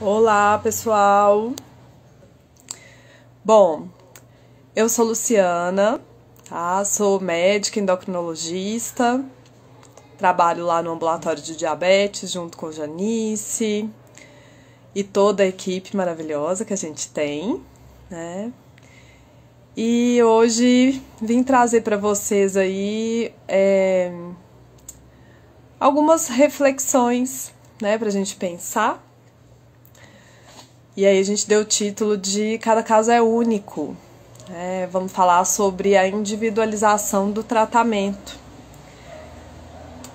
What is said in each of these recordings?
Olá, pessoal! Bom, eu sou Luciana, tá? Sou médica endocrinologista, trabalho lá no ambulatório de diabetes junto com Janice e toda a equipe maravilhosa que a gente tem, né? E hoje vim trazer para vocês aí algumas reflexões, né, pra gente pensar. E aí a gente deu o título de Cada Caso é Único. Vamos falar sobre a individualização do tratamento.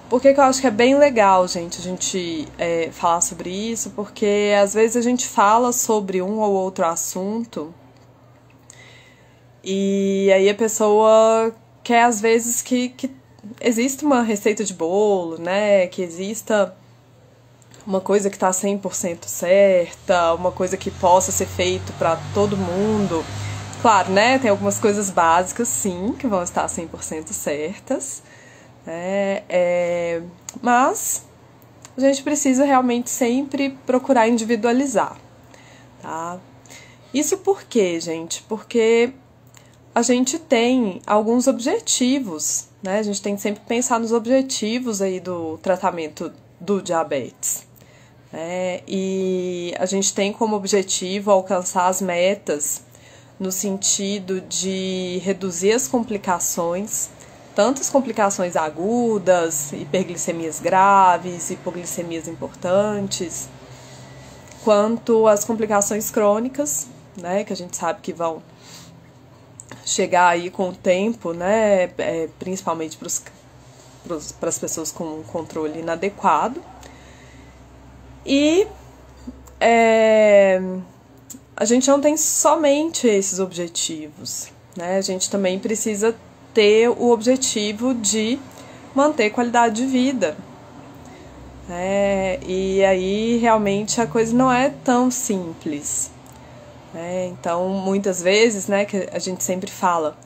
Por que eu acho que é bem legal, gente, a gente falar sobre isso? Porque às vezes a gente fala sobre um ou outro assunto e aí a pessoa quer às vezes que exista uma receita de bolo, né? Que exista uma coisa que está 100% certa, uma coisa que possa ser feito para todo mundo. Claro, né? Tem algumas coisas básicas, sim, que vão estar 100% certas, né? Mas a gente precisa realmente sempre procurar individualizar, tá? Isso por quê, gente? Porque a gente tem alguns objetivos, né? A gente tem que sempre pensar nos objetivos aí do tratamento do diabetes. E a gente tem como objetivo alcançar as metas no sentido de reduzir as complicações, tanto as complicações agudas, hiperglicemias graves, hipoglicemias importantes, quanto as complicações crônicas, né, que a gente sabe que vão chegar aí com o tempo, né, principalmente para as pessoas com um controle inadequado. E a gente não tem somente esses objetivos, né? A gente também precisa ter o objetivo de manter qualidade de vida. E aí realmente a coisa não é tão simples. Então, muitas vezes, né, que a gente sempre fala,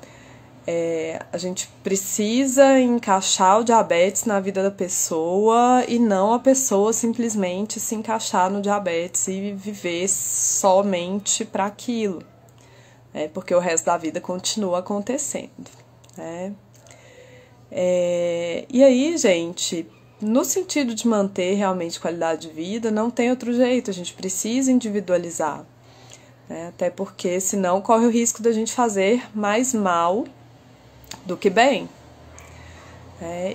a gente precisa encaixar o diabetes na vida da pessoa e não a pessoa simplesmente se encaixar no diabetes e viver somente para aquilo, porque o resto da vida continua acontecendo. E aí, gente, no sentido de manter realmente qualidade de vida, não tem outro jeito, a gente precisa individualizar, até porque senão corre o risco da gente fazer mais mal do que bem.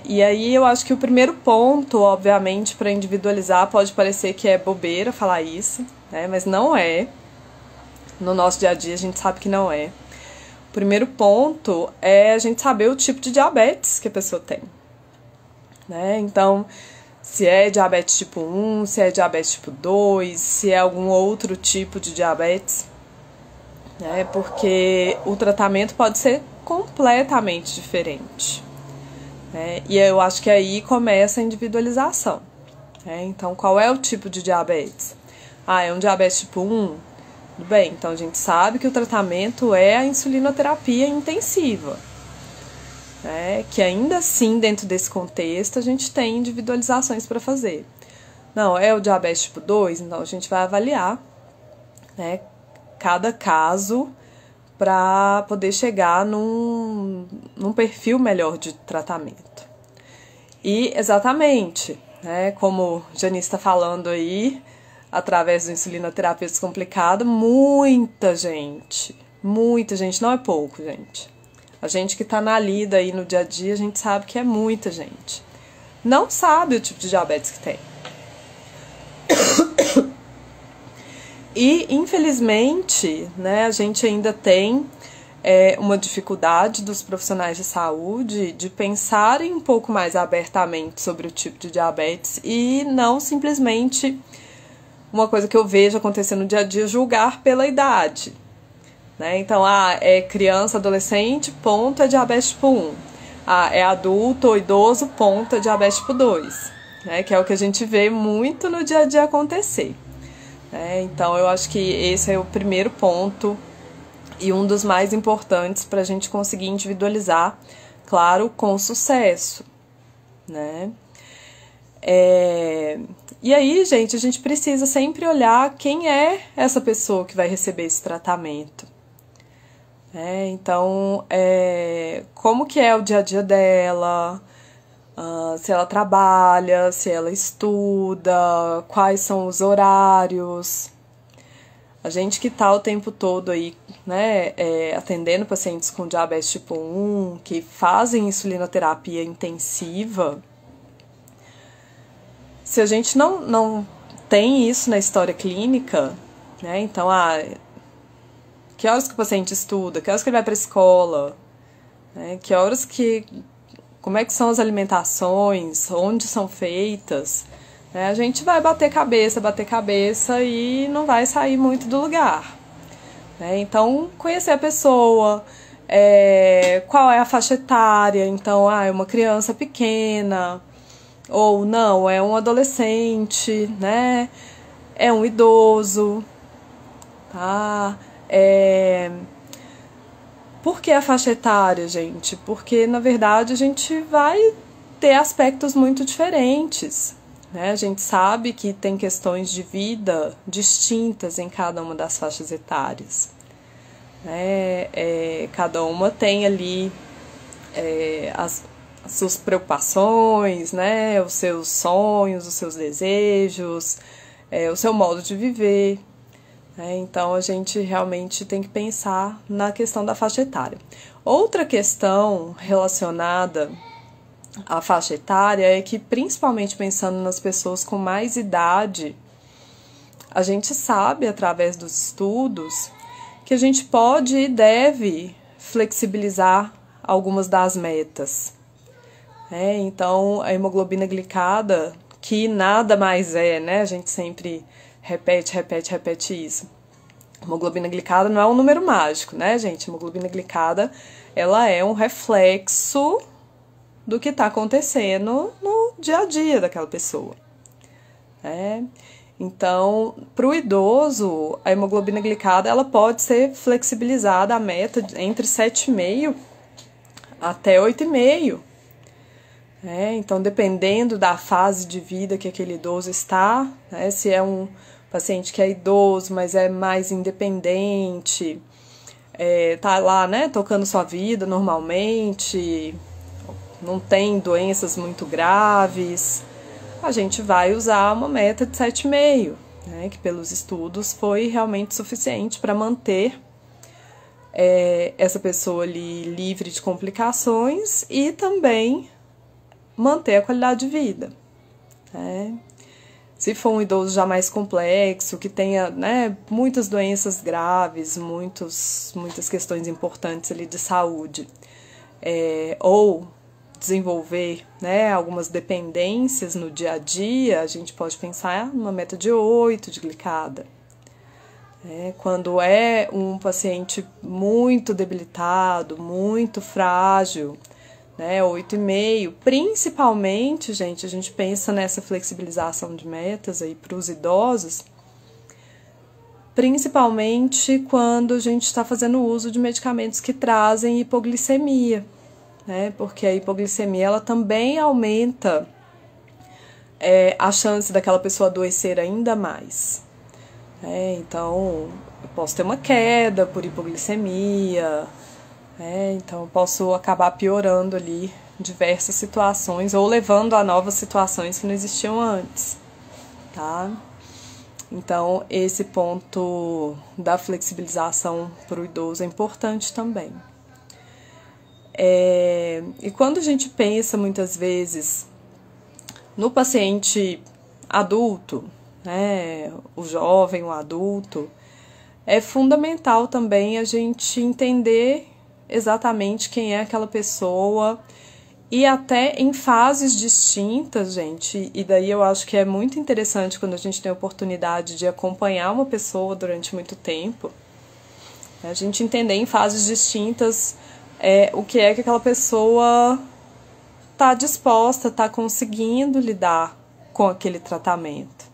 E aí eu acho que o primeiro ponto, obviamente, para individualizar, pode parecer que é bobeira falar isso, mas não é. No nosso dia a dia a gente sabe que não é. O primeiro ponto é a gente saber o tipo de diabetes que a pessoa tem. Então, se é diabetes tipo 1, se é diabetes tipo 2, se é algum outro tipo de diabetes, porque o tratamento pode ser completamente diferente. E eu acho que aí começa a individualização. Então, qual é o tipo de diabetes? É um diabetes tipo 1? Tudo bem, então a gente sabe que o tratamento é a insulinoterapia intensiva. Que ainda assim, dentro desse contexto, a gente tem individualizações para fazer. Não, é o diabetes tipo 2? Então a gente vai avaliar, cada caso para poder chegar num perfil melhor de tratamento. E exatamente, como Janice está falando aí, através do insulinoterapia descomplicada, muita gente, não é pouco, gente. A gente que está na lida aí no dia a dia, a gente sabe que é muita gente. Não sabe o tipo de diabetes que tem. E, infelizmente, a gente ainda tem uma dificuldade dos profissionais de saúde de pensarem um pouco mais abertamente sobre o tipo de diabetes e não simplesmente, uma coisa que eu vejo acontecer no dia a dia, julgar pela idade. Então, é criança, adolescente, ponto, é diabetes tipo 1. É adulto ou idoso, ponto, é diabetes tipo 2. Que é o que a gente vê muito no dia a dia acontecer. Então, eu acho que esse é o primeiro ponto e um dos mais importantes para a gente conseguir individualizar, claro, com sucesso. E aí, gente, a gente precisa sempre olhar quem é essa pessoa que vai receber esse tratamento. Então, como que é o dia a dia dela, se ela trabalha, se ela estuda, quais são os horários. A gente que está o tempo todo aí, né, atendendo pacientes com diabetes tipo 1, que fazem insulinoterapia intensiva, se a gente não tem isso na história clínica, né, então, que horas que o paciente estuda, que horas que ele vai para a escola, né, que horas que... como é que são as alimentações, onde são feitas, né? A gente vai bater cabeça e não vai sair muito do lugar. Né? Então, conhecer a pessoa, qual é a faixa etária, então, é uma criança pequena, ou não, é um adolescente, né? É um idoso, tá? Por que a faixa etária, gente? Porque, na verdade, a gente vai ter aspectos muito diferentes. Né? A gente sabe que tem questões de vida distintas em cada uma das faixas etárias. Né? Cada uma tem ali as suas preocupações, né? Os seus sonhos, os seus desejos, o seu modo de viver. Então, a gente realmente tem que pensar na questão da faixa etária. Outra questão relacionada à faixa etária é que, principalmente pensando nas pessoas com mais idade, a gente sabe, através dos estudos, que a gente pode e deve flexibilizar algumas das metas. Então, a hemoglobina glicada, que nada mais né? A gente sempre repete isso. A hemoglobina glicada não é um número mágico, né, gente? A hemoglobina glicada, ela é um reflexo do que está acontecendo no dia a dia daquela pessoa. Então, para o idoso, a hemoglobina glicada, ela pode ser flexibilizada a meta entre 7,5 até 8,5. Então, dependendo da fase de vida que aquele idoso está, se é um paciente que é idoso, mas é mais independente, tá lá, né, tocando sua vida normalmente, não tem doenças muito graves, a gente vai usar uma meta de 7,5, né, que pelos estudos foi realmente suficiente para manter essa pessoa ali livre de complicações e também manter a qualidade de vida. Se for um idoso já mais complexo, que tenha, né, muitas doenças graves, muitas questões importantes ali de saúde, ou desenvolver, né, algumas dependências no dia a dia, a gente pode pensar numa meta de 8 de glicada. Quando é um paciente muito debilitado, muito frágil, 8,5, principalmente, gente, a gente pensa nessa flexibilização de metas aí para os idosos, principalmente quando a gente está fazendo uso de medicamentos que trazem hipoglicemia, porque a hipoglicemia ela também aumenta a chance daquela pessoa adoecer ainda mais. Então, eu posso ter uma queda por hipoglicemia, então eu posso acabar piorando ali diversas situações ou levando a novas situações que não existiam antes, tá? Então, esse ponto da flexibilização para o idoso é importante também. E quando a gente pensa muitas vezes no paciente adulto, o jovem, o adulto, é fundamental também a gente entender exatamente quem é aquela pessoa e até em fases distintas, gente, e daí eu acho que é muito interessante quando a gente tem a oportunidade de acompanhar uma pessoa durante muito tempo, a gente entender em fases distintas o que é que aquela pessoa está disposta, está conseguindo lidar com aquele tratamento.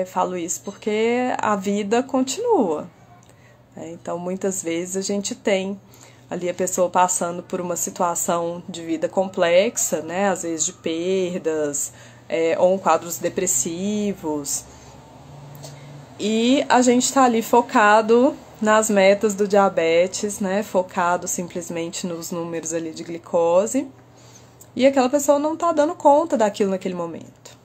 Falo isso porque a vida continua. Então, muitas vezes a gente tem ali a pessoa passando por uma situação de vida complexa, né, às vezes de perdas, ou quadros depressivos. E a gente está ali focado nas metas do diabetes, né, focado simplesmente nos números ali de glicose, e aquela pessoa não está dando conta daquilo naquele momento.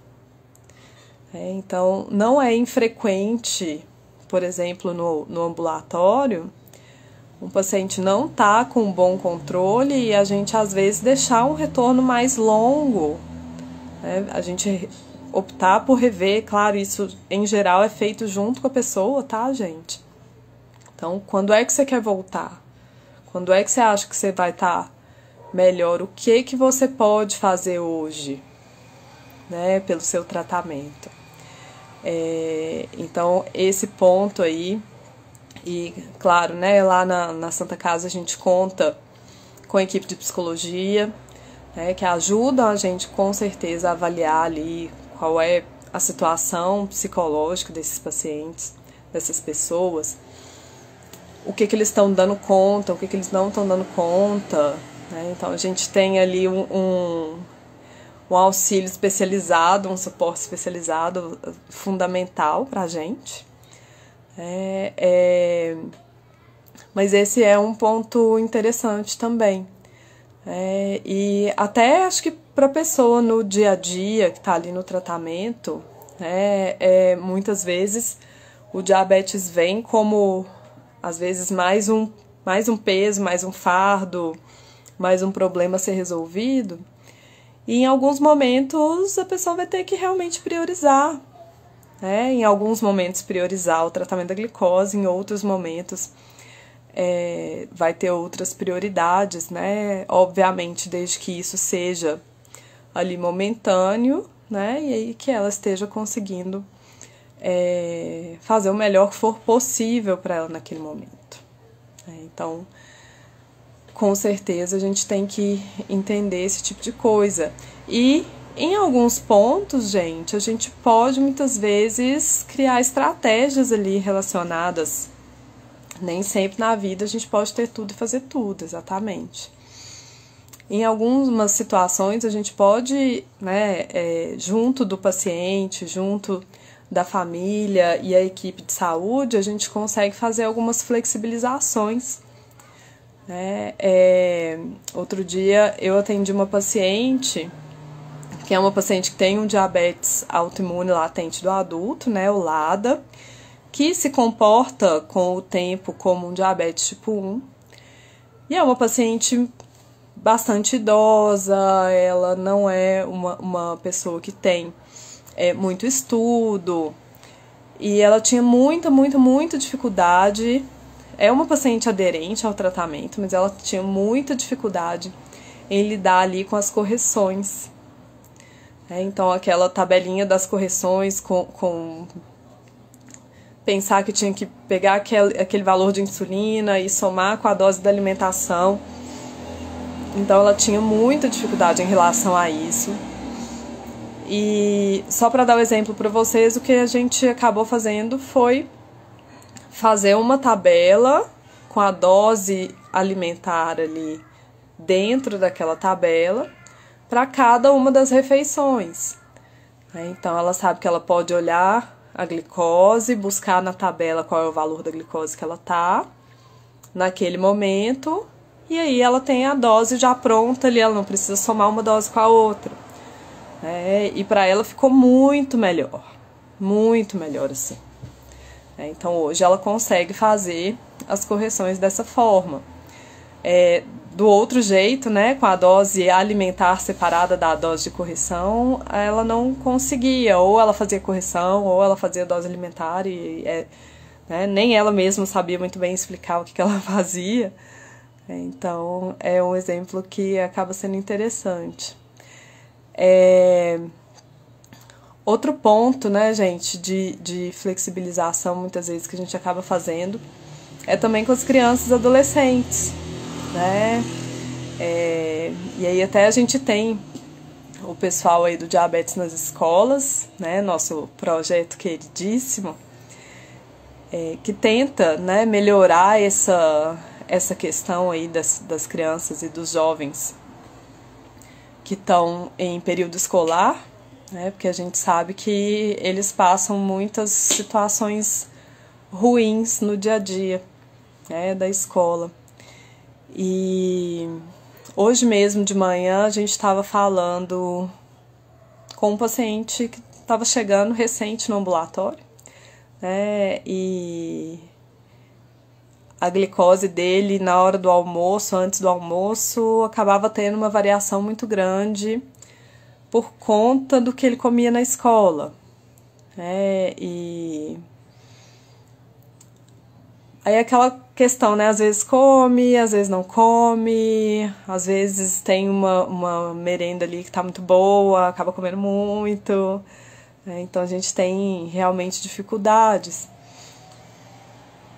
Então, não é infrequente, por exemplo, no ambulatório, um paciente não está com um bom controle e a gente, às vezes, deixar um retorno mais longo, né? A gente optar por rever, claro, isso em geral é feito junto com a pessoa, tá, gente? Então, quando é que você quer voltar? Quando é que você acha que você vai estar melhor? O que você pode fazer hoje, né, pelo seu tratamento? Então, esse ponto aí. E, claro, né, lá na Santa Casa a gente conta com a equipe de psicologia, né, que ajudam a gente com certeza a avaliar ali qual é a situação psicológica desses pacientes, dessas pessoas, o que eles estão dando conta, o que eles não estão dando conta, né? Então a gente tem ali um auxílio especializado, um suporte especializado fundamental para a gente. Mas esse é um ponto interessante também. E até acho que para a pessoa no dia a dia que está ali no tratamento, muitas vezes o diabetes vem como, às vezes, mais um peso, mais um fardo, mais um problema a ser resolvido. E em alguns momentos a pessoa vai ter que realmente priorizar. Em alguns momentos priorizar o tratamento da glicose, em outros momentos vai ter outras prioridades, né? Obviamente, desde que isso seja ali momentâneo, né? E aí que ela esteja conseguindo fazer o melhor que for possível para ela naquele momento. Então, com certeza a gente tem que entender esse tipo de coisa. E em alguns pontos, gente, a gente pode muitas vezes criar estratégias ali relacionadas. Nem sempre na vida a gente pode ter tudo e fazer tudo, exatamente. Em algumas situações a gente pode, né, junto do paciente, junto da família e a equipe de saúde, a gente consegue fazer algumas flexibilizações. Outro dia eu atendi uma paciente que é uma paciente que tem um diabetes autoimune latente do adulto, né, o LADA, que se comporta com o tempo como um diabetes tipo 1. E é uma paciente bastante idosa, ela não é uma pessoa que tem muito estudo, e ela tinha muita dificuldade. É uma paciente aderente ao tratamento, mas ela tinha muita dificuldade em lidar ali com as correções. Então, aquela tabelinha das correções com pensar que tinha que pegar aquele valor de insulina e somar com a dose da alimentação. Então, ela tinha muita dificuldade em relação a isso. E só para dar um exemplo para vocês, o que a gente acabou fazendo foi fazer uma tabela com a dose alimentar ali dentro daquela tabela para cada uma das refeições. Então, ela sabe que ela pode olhar a glicose, buscar na tabela qual é o valor da glicose que ela tá naquele momento, e aí ela tem a dose já pronta ali, ela não precisa somar uma dose com a outra. E para ela ficou muito melhor assim. Então, hoje ela consegue fazer as correções dessa forma. Do outro jeito, né, com a dose alimentar separada da dose de correção, ela não conseguia, ou ela fazia correção, ou ela fazia dose alimentar, e nem ela mesma sabia muito bem explicar o que ela fazia. Então, é um exemplo que acaba sendo interessante. Outro ponto, né, gente, de flexibilização, muitas vezes, que a gente acaba fazendo, é também com as crianças e adolescentes, né? E aí até a gente tem o pessoal aí do diabetes nas escolas, né? Nosso projeto queridíssimo, que tenta, né, melhorar essa questão aí das crianças e dos jovens que estão em período escolar, né? Porque a gente sabe que eles passam muitas situações ruins no dia a dia, né, da escola. E hoje mesmo de manhã a gente estava falando com um paciente que estava chegando recente no ambulatório, né, e a glicose dele na hora do almoço, antes do almoço, acabava tendo uma variação muito grande por conta do que ele comia na escola, né, e aí aquela questão, né, às vezes come, às vezes não come, às vezes tem uma merenda ali que tá muito boa, acaba comendo muito, né, então a gente tem realmente dificuldades.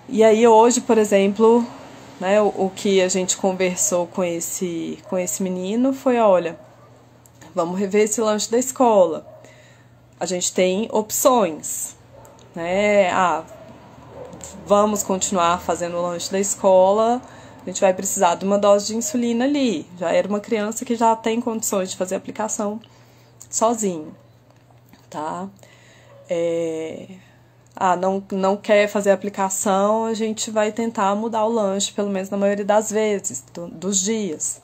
E aí hoje, por exemplo, né, o que a gente conversou com esse menino foi, olha, vamos rever esse lanche da escola. A gente tem opções, né? Vamos continuar fazendo o lanche da escola, a gente vai precisar de uma dose de insulina ali. Já era uma criança que já tem condições de fazer a aplicação sozinho, tá? Não quer fazer a aplicação, a gente vai tentar mudar o lanche, pelo menos na maioria das vezes, dos dias.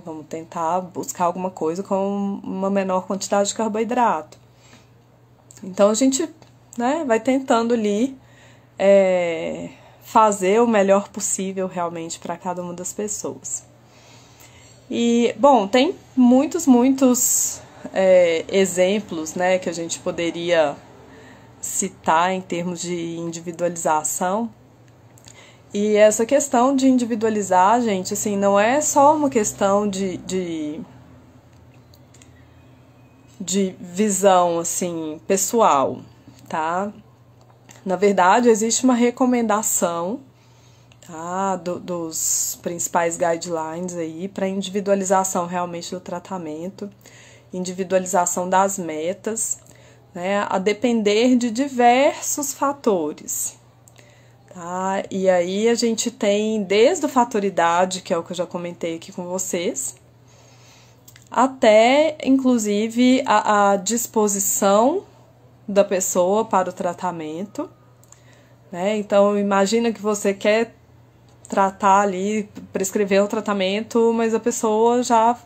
Vamos tentar buscar alguma coisa com uma menor quantidade de carboidrato. Então a gente, né, vai tentando ali fazer o melhor possível realmente para cada uma das pessoas. E, bom, tem muitos exemplos, né, que a gente poderia citar em termos de individualização. E essa questão de individualizar, gente, assim, não é só uma questão de visão, assim, pessoal, tá? Na verdade, existe uma recomendação, tá, dos principais guidelines aí para individualização realmente do tratamento, individualização das metas, né, a depender de diversos fatores, tá? E aí a gente tem desde o fator idade, que é o que eu já comentei aqui com vocês, até, inclusive, a disposição da pessoa para o tratamento, né? Então, imagina que você quer tratar ali, prescrever o tratamento, mas a pessoa já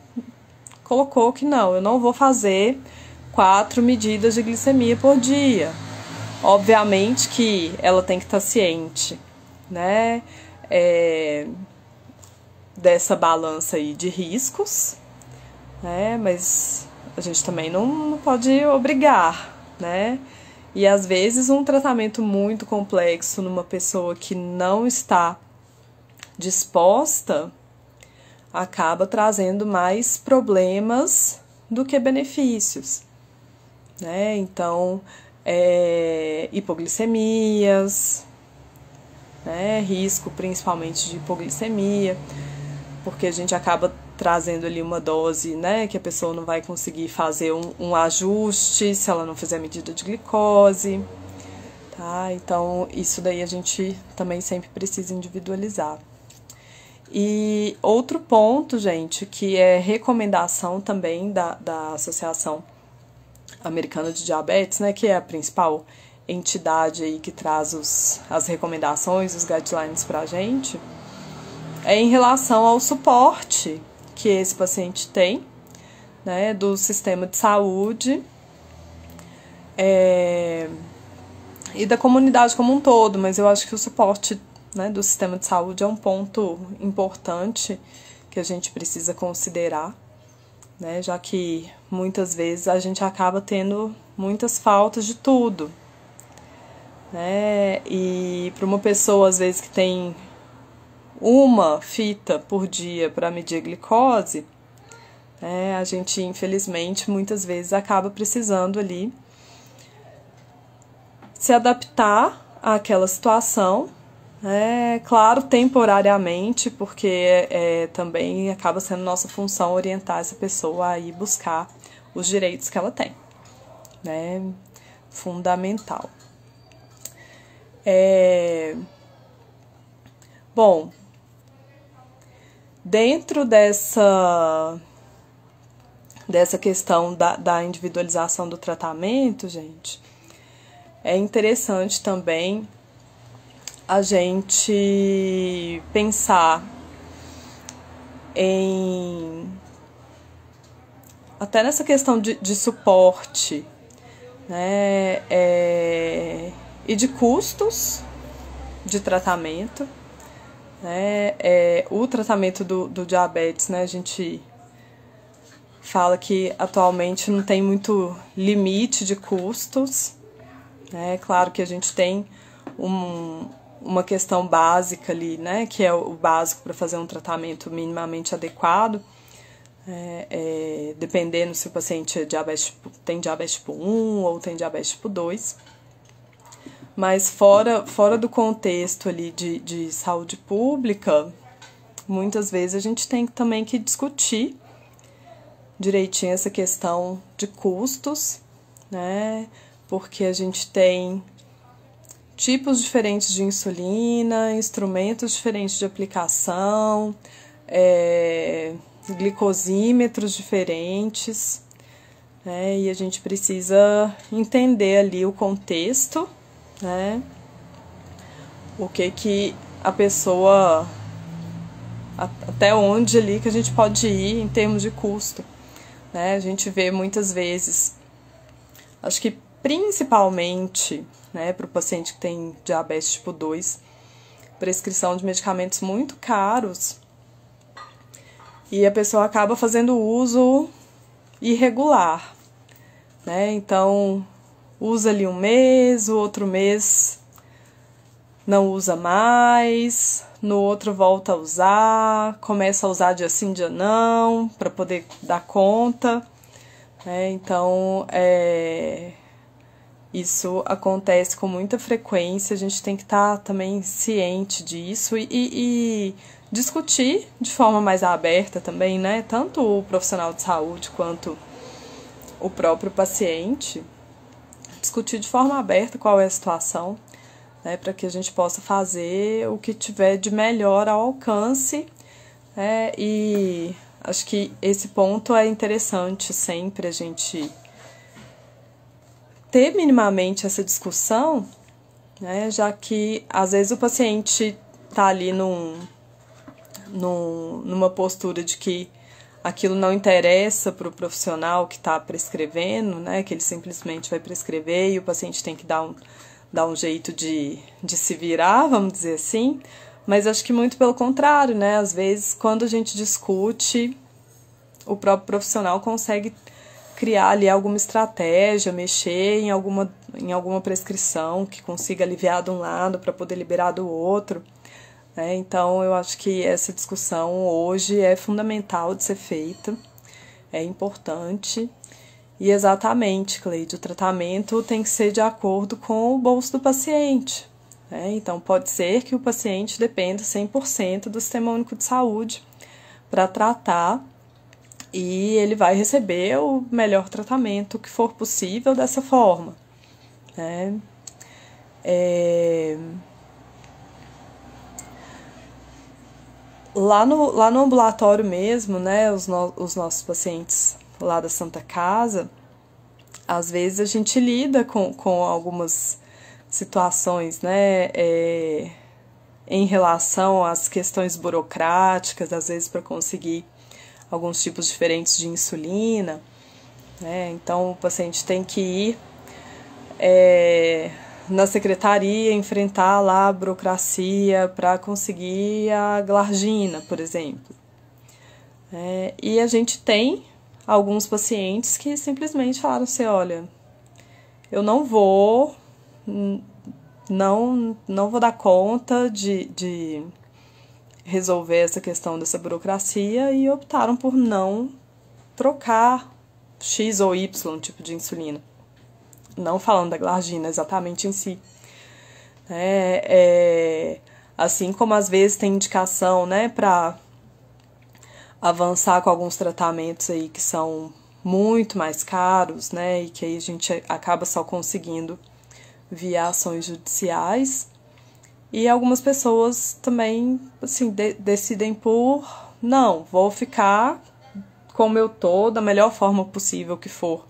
colocou que não, eu não vou fazer 4 medidas de glicemia por dia. Obviamente que ela tem que estar ciente, né, dessa balança aí de riscos, né, mas a gente também não pode obrigar, né, e às vezes um tratamento muito complexo numa pessoa que não está disposta acaba trazendo mais problemas do que benefícios, né? Então, hipoglicemias, né? Risco principalmente de hipoglicemia, porque a gente acaba trazendo ali uma dose, né, que a pessoa não vai conseguir fazer um ajuste se ela não fizer medida de glicose, tá? Então, isso daí a gente também sempre precisa individualizar. E outro ponto, gente, que é recomendação também da Associação Americana de Diabetes, né, que é a principal entidade aí que traz as recomendações, os guidelines pra gente, é em relação ao suporte que esse paciente tem, né, do sistema de saúde e da comunidade como um todo, mas eu acho que o suporte, né, do sistema de saúde é um ponto importante que a gente precisa considerar, né, já que muitas vezes a gente acaba tendo muitas faltas de tudo, né, e para uma pessoa às vezes que tem uma fita por dia para medir a glicose, né, a gente infelizmente muitas vezes acaba precisando ali se adaptar àquela situação, claro, temporariamente, porque também acaba sendo nossa função orientar essa pessoa a ir buscar os direitos que ela tem, né? Fundamental. Bom, Dentro dessa questão da individualização do tratamento, gente, é interessante também a gente pensar até nessa questão de suporte, né, e de custos de tratamento, né, o tratamento do diabetes, né, a gente fala que atualmente não tem muito limite de custos, né, claro que a gente tem uma questão básica ali, né, que é o básico para fazer um tratamento minimamente adequado, dependendo se o paciente tem diabetes tipo 1 ou tem diabetes tipo 2. Mas fora do contexto ali de saúde pública, muitas vezes a gente tem também que discutir direitinho essa questão de custos, né? Porque a gente tem tipos diferentes de insulina, instrumentos diferentes de aplicação, glicosímetros diferentes, né? E a gente precisa entender ali o contexto, né? O que a pessoa, até onde ali que a gente pode ir em termos de custo, né? A gente vê muitas vezes, acho que principalmente, né, para o paciente que tem diabetes tipo 2, prescrição de medicamentos muito caros, e a pessoa acaba fazendo uso irregular, né? Então, usa ali um mês, o outro mês não usa mais, no outro volta a usar, começa a usar dia sim, dia não, para poder dar conta, né? Então, isso acontece com muita frequência, a gente tem que estar também ciente disso e discutir de forma mais aberta também, né? Tanto o profissional de saúde quanto o próprio paciente, discutir de forma aberta qual é a situação, né? Para que a gente possa fazer o que tiver de melhor ao alcance, né? E acho que esse ponto é interessante sempre a gente ter minimamente essa discussão, né? Já que às vezes o paciente está ali numa postura de que aquilo não interessa para o profissional que está prescrevendo, né? Que ele simplesmente vai prescrever e o paciente tem que dar um jeito de se virar, vamos dizer assim. Mas acho que muito pelo contrário, né? Às vezes, quando a gente discute, o próprio profissional consegue criar ali alguma estratégia, mexer em alguma prescrição que consiga aliviar de um lado para poder liberar do outro, né? Então, eu acho que essa discussão hoje é fundamental de ser feita, é importante. E exatamente, Cleide, o tratamento tem que ser de acordo com o bolso do paciente, né? Então, pode ser que o paciente dependa 100% do Sistema Único de Saúde para tratar, e ele vai receber o melhor tratamento que for possível dessa forma, né? Lá no ambulatório mesmo, né, os nossos pacientes lá da Santa Casa, às vezes a gente lida com algumas situações, né, em relação às questões burocráticas, às vezes para conseguir alguns tipos diferentes de insulina, né? Então o paciente tem que ir na secretaria, enfrentar lá a burocracia para conseguir a glargina, por exemplo. E a gente tem alguns pacientes que simplesmente falaram assim, olha, eu não vou dar conta de resolver essa questão dessa burocracia, e optaram por não trocar X ou Y tipo de insulina. Não falando da glargina exatamente em si. Assim como às vezes tem indicação, né, para avançar com alguns tratamentos aí que são muito mais caros, né, e que aí a gente acaba só conseguindo via ações judiciais. E algumas pessoas também, assim, decidem por Não, vou ficar como eu tô, da melhor forma possível que for,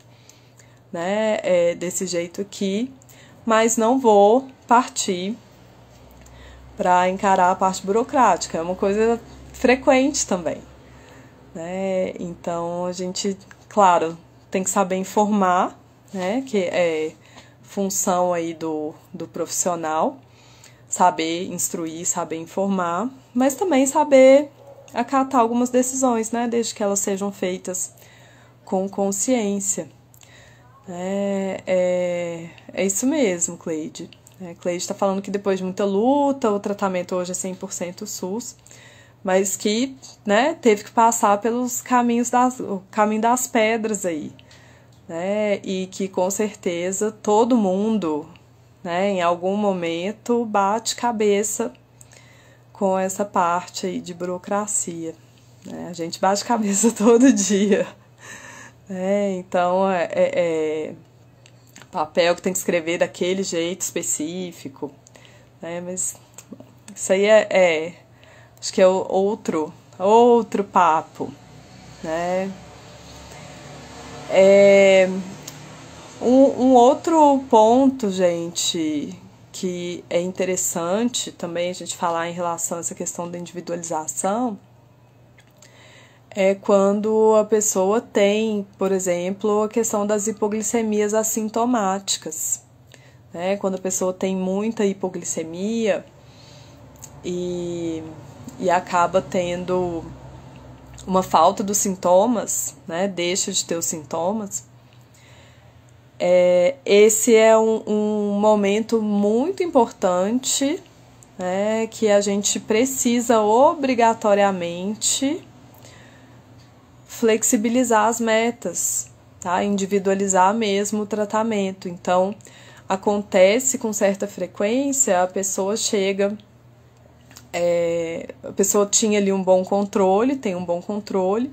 né? Desse jeito aqui, mas não vou partir para encarar a parte burocrática. É uma coisa frequente também, né? Então a gente, claro, tem que saber informar, né? Que é função aí do profissional, saber instruir, saber informar, mas também saber acatar algumas decisões, né? Desde que elas sejam feitas com consciência. É isso mesmo, Cleide. Cleide está falando que depois de muita luta, o tratamento hoje é 100% SUS, mas que, né, teve que passar pelos o caminho das pedras aí, né, e que com certeza todo mundo, né, em algum momento bate cabeça com essa parte aí de burocracia, né, a gente bate cabeça todo dia, então papel que tem que escrever daquele jeito específico, né? Mas isso aí acho que é outro papo, né? Um outro ponto, gente, que é interessante também a gente falar em relação a essa questão da individualização, é quando a pessoa tem, por exemplo, a questão das hipoglicemias assintomáticas, né? Quando a pessoa tem muita hipoglicemia e acaba tendo uma falta dos sintomas, né? Deixa de ter os sintomas. Esse é um momento muito importante, né? Que a gente precisa obrigatoriamente flexibilizar as metas, tá? Individualizar mesmo o tratamento. Então, acontece com certa frequência, a pessoa chega, a pessoa tinha ali um bom controle, tem um bom controle,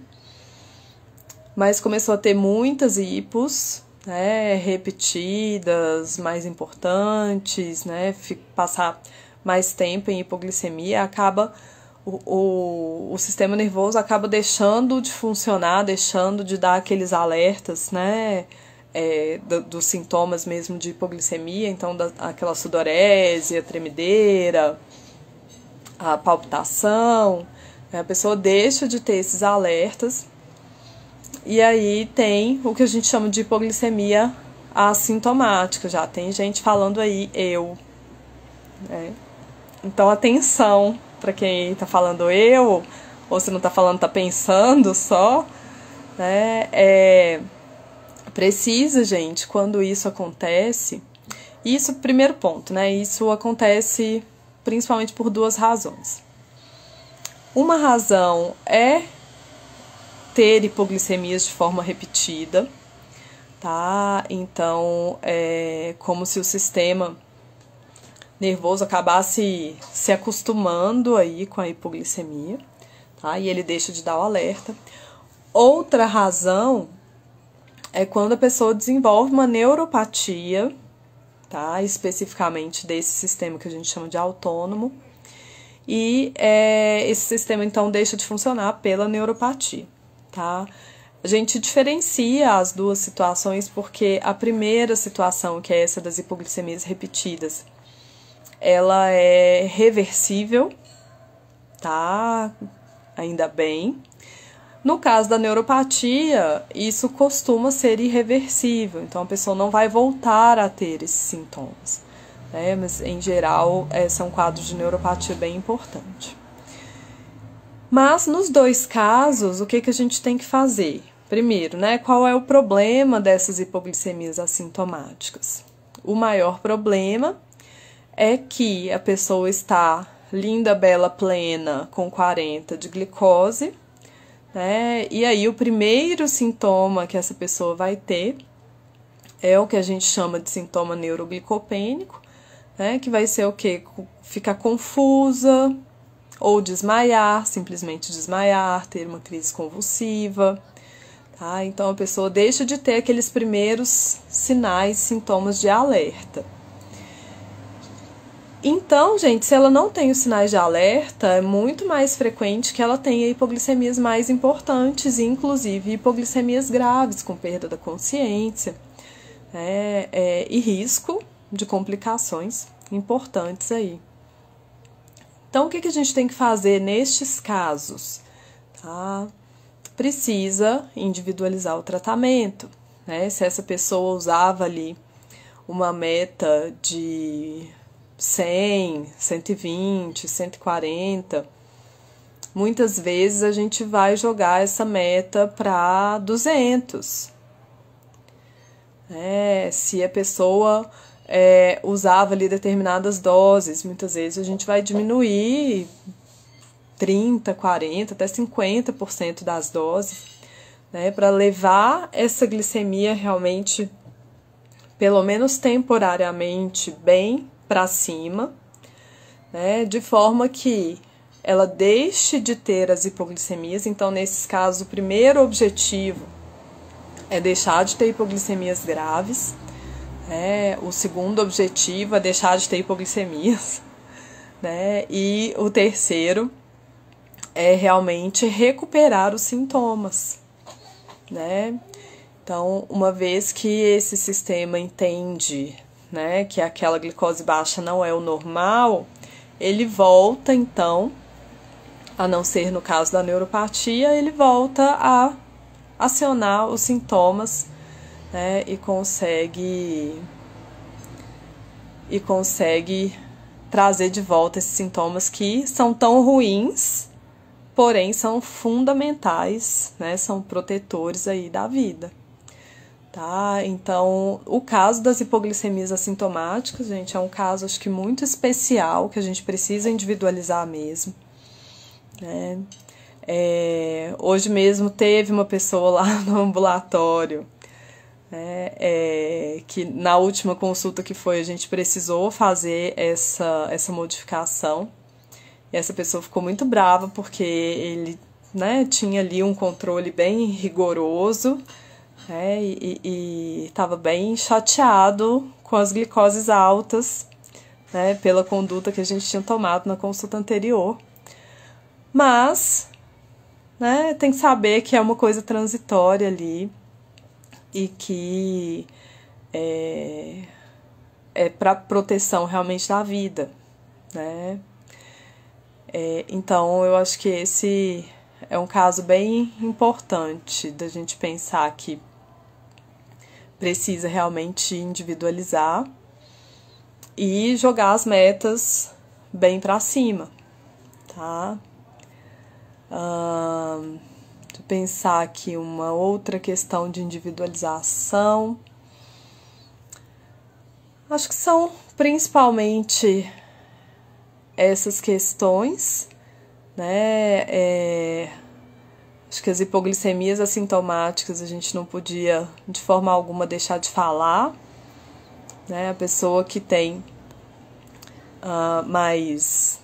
mas começou a ter muitas hipos, né, repetidas, mais importantes, né, passar mais tempo em hipoglicemia, acaba o sistema nervoso acaba deixando de funcionar, deixando de dar aqueles alertas, né, dos sintomas mesmo de hipoglicemia, então aquela sudorese, a tremedeira, a palpitação, a pessoa deixa de ter esses alertas e aí tem o que a gente chama de hipoglicemia assintomática, já tem gente falando aí né? Então atenção para quem está falando ou se não está falando, está pensando só, né? Precisa, gente, quando isso acontece, isso, primeiro ponto, né? Isso acontece principalmente por duas razões. Uma razão é ter hipoglicemias de forma repetida, tá? Então, é como se o sistema nervoso acabasse se acostumando aí com a hipoglicemia, tá? E ele deixa de dar o alerta. Outra razão é quando a pessoa desenvolve uma neuropatia, tá? Especificamente desse sistema que a gente chama de autônomo, e esse sistema então deixa de funcionar pela neuropatia, tá? A gente diferencia as duas situações porque a primeira situação, que é essa das hipoglicemias repetidas, ela é reversível, tá? Ainda bem. No caso da neuropatia, isso costuma ser irreversível, então a pessoa não vai voltar a ter esses sintomas, né? Mas em geral, são quadros de neuropatia bem importantes. Mas nos dois casos, o que a gente tem que fazer? Primeiro, né? Qual é o problema dessas hipoglicemias assintomáticas? O maior problema é que a pessoa está linda, bela, plena, com 40 de glicose, né? E aí o primeiro sintoma que essa pessoa vai ter é o que a gente chama de sintoma neuroglicopênico, né? Que vai ser o quê? Ficar confusa ou desmaiar, simplesmente desmaiar, ter uma crise convulsiva, tá? Então a pessoa deixa de ter aqueles primeiros sinais, sintomas de alerta. Então, gente, se ela não tem os sinais de alerta, é muito mais frequente que ela tenha hipoglicemias mais importantes, inclusive hipoglicemias graves, com perda da consciência, e risco de complicações importantes aí. Então, o que a gente tem que fazer nestes casos? Tá? Precisa individualizar o tratamento, né? Se essa pessoa usava ali uma meta de 100, 120, 140, muitas vezes a gente vai jogar essa meta para 200. Se a pessoa usava ali determinadas doses, muitas vezes a gente vai diminuir 30, 40, até 50% das doses, né, para levar essa glicemia realmente, pelo menos temporariamente, bem para cima, né, de forma que ela deixe de ter as hipoglicemias. Então, nesses casos, o primeiro objetivo é deixar de ter hipoglicemias graves, o segundo objetivo é deixar de ter hipoglicemias, né, e o terceiro é realmente recuperar os sintomas, né? Então, uma vez que esse sistema entende, né, que aquela glicose baixa não é o normal, ele volta, então, a não ser no caso da neuropatia, ele volta a acionar os sintomas, né, e consegue trazer de volta esses sintomas que são tão ruins, porém são fundamentais, né, são protetores aí da vida. Tá? Então, o caso das hipoglicemias assintomáticas, gente, é um caso, acho que muito especial, que a gente precisa individualizar mesmo, né? Hoje mesmo teve uma pessoa lá no ambulatório, né, que na última consulta que foi, a gente precisou fazer essa modificação, e essa pessoa ficou muito brava porque ele, né, tinha ali um controle bem rigoroso, e estava bem chateado com as glicoses altas, né, pela conduta que a gente tinha tomado na consulta anterior. Mas, né, tem que saber que é uma coisa transitória ali e que é para proteção realmente da vida, né? Então, eu acho que esse é um caso bem importante da gente pensar que precisa realmente individualizar e jogar as metas bem para cima, tá? Deixa eu pensar aqui uma outra questão de individualização. Acho que são principalmente essas questões, né? Acho que as hipoglicemias assintomáticas a gente não podia de forma alguma deixar de falar, né? A pessoa que tem mais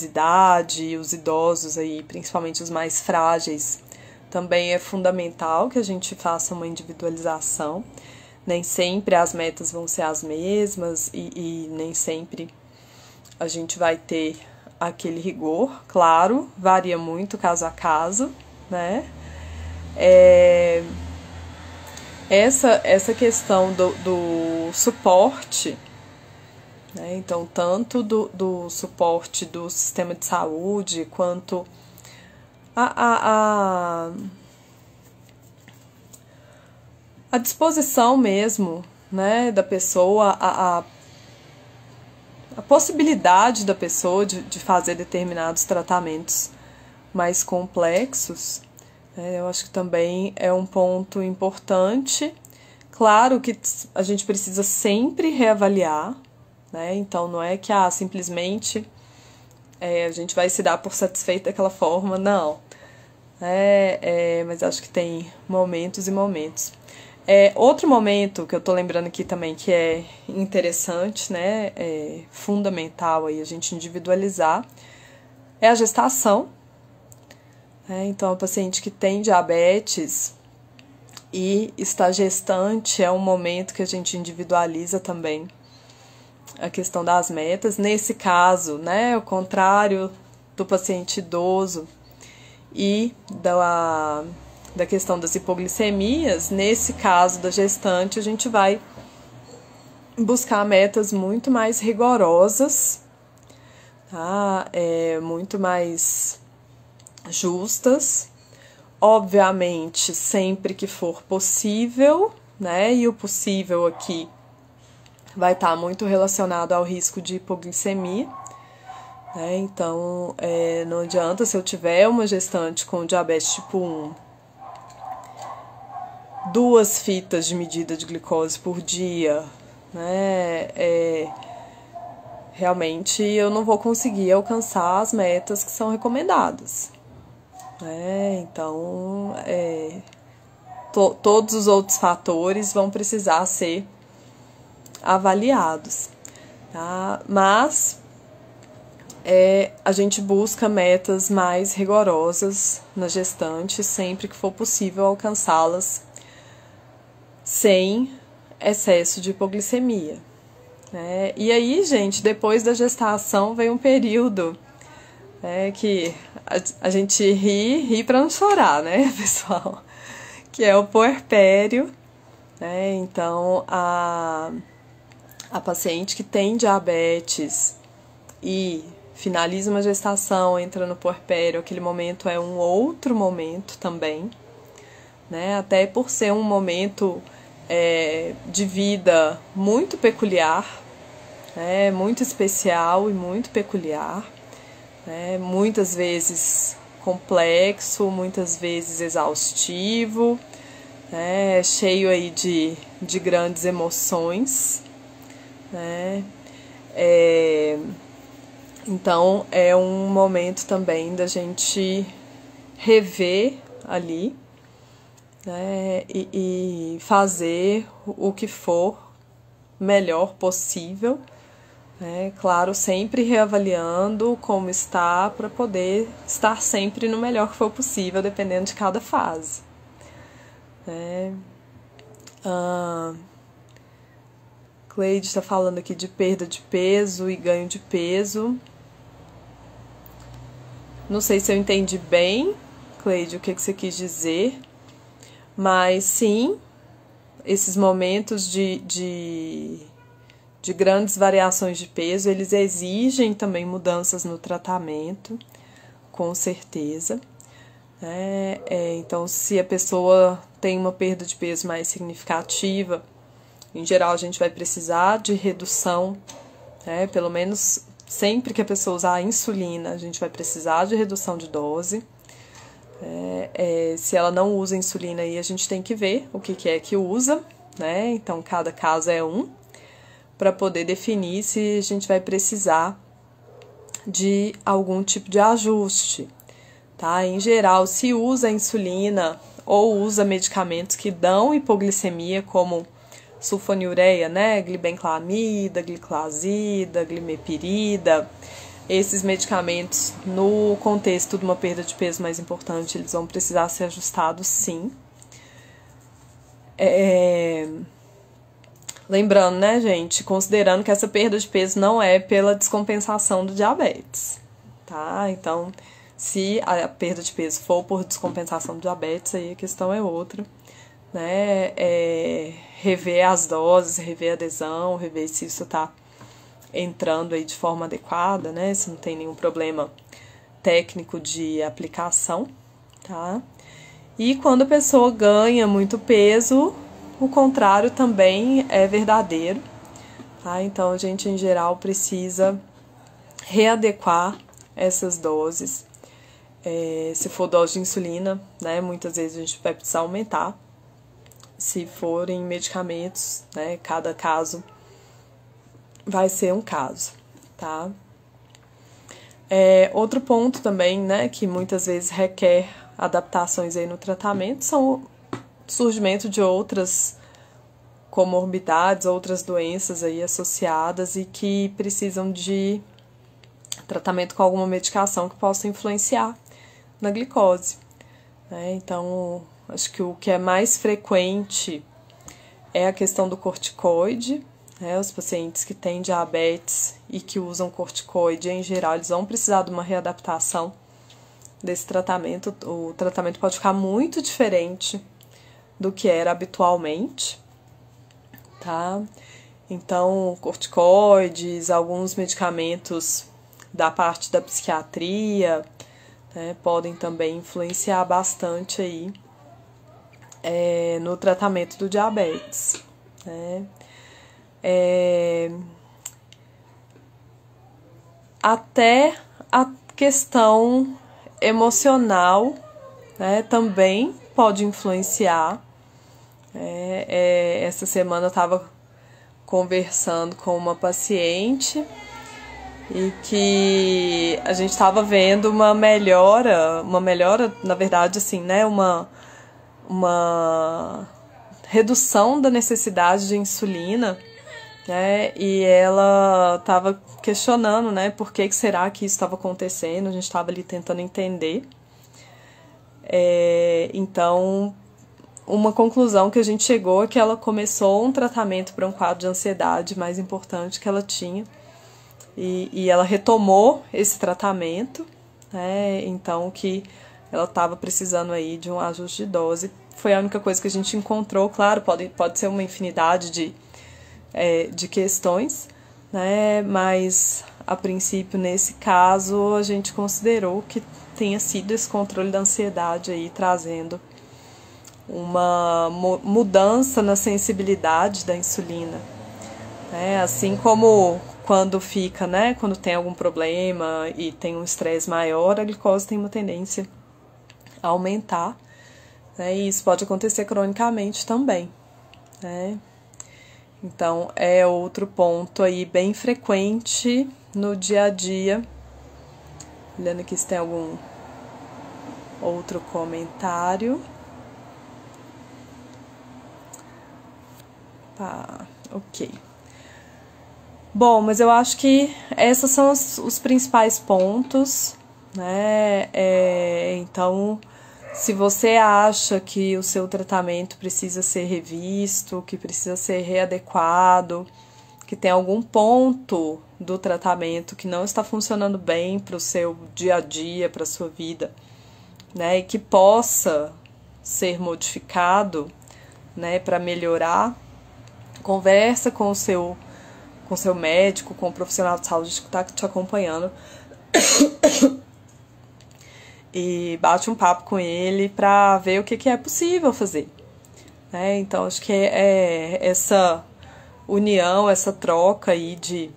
idade, e os idosos aí, principalmente os mais frágeis, também é fundamental que a gente faça uma individualização. Nem sempre as metas vão ser as mesmas e nem sempre a gente vai ter aquele rigor, claro, varia muito caso a caso, né? Essa questão do suporte, né? Então, tanto do suporte do sistema de saúde, quanto a disposição mesmo, né, da pessoa, a possibilidade da pessoa de fazer determinados tratamentos mais complexos, eu acho que também é um ponto importante. Claro que a gente precisa sempre reavaliar, né? Então não é que simplesmente a gente vai se dar por satisfeito daquela forma, não. Mas acho que tem momentos e momentos. Outro momento que eu tô lembrando aqui também que é interessante, né, fundamental aí a gente individualizar, é a gestação. Então, a paciente que tem diabetes e está gestante é um momento que a gente individualiza também a questão das metas. Nesse caso, né, ao contrário do paciente idoso e da questão das hipoglicemias, nesse caso da gestante, a gente vai buscar metas muito mais rigorosas, tá? Muito mais justas, obviamente sempre que for possível, né? E o possível aqui vai estar muito relacionado ao risco de hipoglicemia, né? Então, não adianta, se eu tiver uma gestante com diabetes tipo 1, 2 fitas de medida de glicose por dia, né? Realmente eu não vou conseguir alcançar as metas que são recomendadas, né? Então, todos os outros fatores vão precisar ser avaliados, tá? Mas a gente busca metas mais rigorosas na gestante, sempre que for possível alcançá-las sem excesso de hipoglicemia, né? E aí, gente, depois da gestação vem um período, que a gente ri para não chorar, né, pessoal? Que é o puerpério, né? Então, a paciente que tem diabetes e finaliza uma gestação, entra no puerpério, aquele momento é um outro momento também, né? Até por ser um momento de vida muito peculiar, muito especial e muito peculiar, muitas vezes complexo, muitas vezes exaustivo, cheio aí de grandes emoções, né? Então é um momento também da gente rever ali, né? E fazer o que for melhor possível, né? Claro, sempre reavaliando como está para poder estar sempre no melhor que for possível, dependendo de cada fase, né? Cleide está falando aqui de perda de peso e ganho de peso. Não sei se eu entendi bem, Cleide, o que você quis dizer, mas sim, esses momentos de grandes variações de peso, eles exigem também mudanças no tratamento, com certeza. Então, se a pessoa tem uma perda de peso mais significativa, em geral a gente vai precisar de redução, pelo menos sempre que a pessoa usar a insulina, a gente vai precisar de redução de dose. Se ela não usa insulina, aí a gente tem que ver o que é que usa, né? Então, cada caso é um, para poder definir se a gente vai precisar de algum tipo de ajuste, tá? Em geral, se usa a insulina ou usa medicamentos que dão hipoglicemia, como sulfonilureia, né? Glibenclamida, gliclazida, glimepirida. Esses medicamentos, no contexto de uma perda de peso mais importante, eles vão precisar ser ajustados, sim. Lembrando, né, gente, considerando que essa perda de peso não é pela descompensação do diabetes, tá? Então, se a perda de peso for por descompensação do diabetes, aí a questão é outra, né? Rever as doses, rever a adesão, rever se isso tá entrando aí de forma adequada, né? Se não tem nenhum problema técnico de aplicação, tá? E quando a pessoa ganha muito peso, o contrário também é verdadeiro, tá? Então, a gente, em geral, precisa readequar essas doses. Se for dose de insulina, né? Muitas vezes a gente vai precisar aumentar. Se forem medicamentos, né? Cada caso vai ser um caso, tá? Outro ponto também, né, que muitas vezes requer adaptações aí no tratamento, são o surgimento de outras comorbidades, outras doenças aí associadas e que precisam de tratamento com alguma medicação que possa influenciar na glicose, né? Então, acho que o que é mais frequente é a questão do corticoide, né? Os pacientes que têm diabetes e que usam corticoide, em geral, eles vão precisar de uma readaptação desse tratamento. O tratamento pode ficar muito diferente do que era habitualmente, tá? Então, corticoides, alguns medicamentos da parte da psiquiatria, né, podem também influenciar bastante aí no tratamento do diabetes, né? Até a questão emocional, né, também pode influenciar. Essa semana eu estava conversando com uma paciente e que a gente estava vendo uma melhora, na verdade, assim, né, uma redução da necessidade de insulina, né, e ela estava questionando, né, por que será que isso estava acontecendo, a gente estava ali tentando entender. Então, uma conclusão que a gente chegou é que ela começou um tratamento para um quadro de ansiedade mais importante que ela tinha, e ela retomou esse tratamento, né, então que ela estava precisando aí de um ajuste de dose. Foi a única coisa que a gente encontrou. Claro, pode ser uma infinidade de questões, né, mas a princípio, nesse caso, a gente considerou que tenha sido esse controle da ansiedade aí trazendo uma mudança na sensibilidade da insulina, né? Assim como quando fica, né, quando tem algum problema e tem um estresse maior, a glicose tem uma tendência a aumentar, né? E isso pode acontecer cronicamente também, né? Então, é outro ponto aí bem frequente no dia a dia. Olhando aqui se tem algum outro comentário. Tá, ok. Bom, mas eu acho que esses são os principais pontos, né? Então, se você acha que o seu tratamento precisa ser revisto, que precisa ser readequado, que tem algum ponto do tratamento que não está funcionando bem para o seu dia a dia, para a sua vida, né? E que possa ser modificado, né, para melhorar, conversa com o seu médico, com o profissional de saúde que está te acompanhando e bate um papo com ele para ver o que é possível fazer, né? Então, acho que essa união, essa troca aí de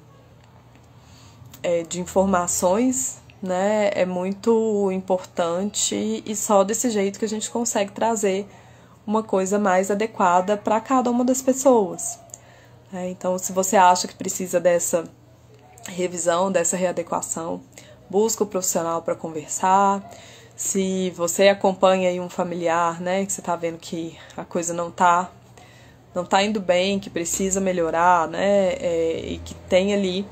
informações, né, é muito importante, e só desse jeito que a gente consegue trazer uma coisa mais adequada para cada uma das pessoas. Então, se você acha que precisa dessa revisão, dessa readequação, busca o profissional para conversar. Se você acompanha aí um familiar, né, que você está vendo que a coisa não tá indo bem, que precisa melhorar, né, e que tem ali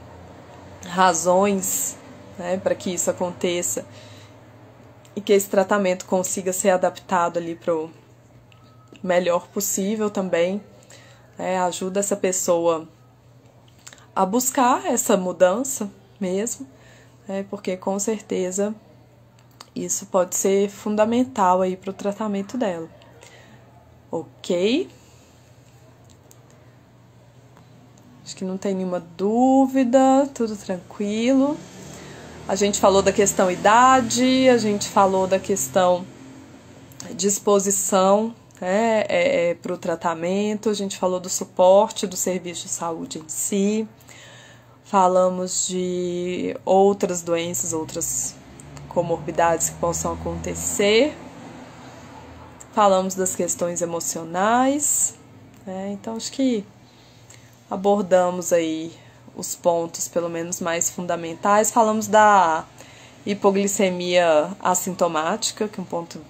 razões, né, para que isso aconteça, e que esse tratamento consiga ser adaptado ali para o melhor possível também, ajuda essa pessoa a buscar essa mudança mesmo, porque com certeza isso pode ser fundamental aí para o tratamento dela. Ok? Acho que não tem nenhuma dúvida, tudo tranquilo. A gente falou da questão idade, a gente falou da questão disposição, para o tratamento, a gente falou do suporte do serviço de saúde em si, falamos de outras doenças, outras comorbidades que possam acontecer, falamos das questões emocionais, então acho que abordamos aí os pontos pelo menos mais fundamentais, falamos da hipoglicemia assintomática, que é um ponto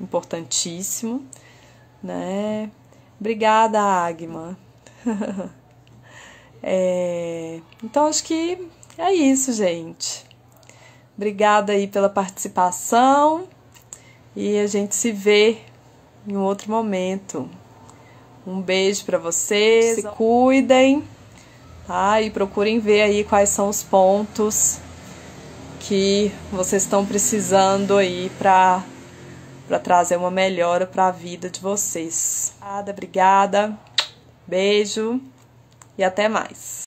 importantíssimo, né? Obrigada, Agma. Então, acho que é isso, gente. Obrigada aí pela participação e a gente se vê em um outro momento. Um beijo para vocês, se cuidem, tá? E procurem ver aí quais são os pontos que vocês estão precisando aí para trazer uma melhora para a vida de vocês. Obrigada, beijo e até mais.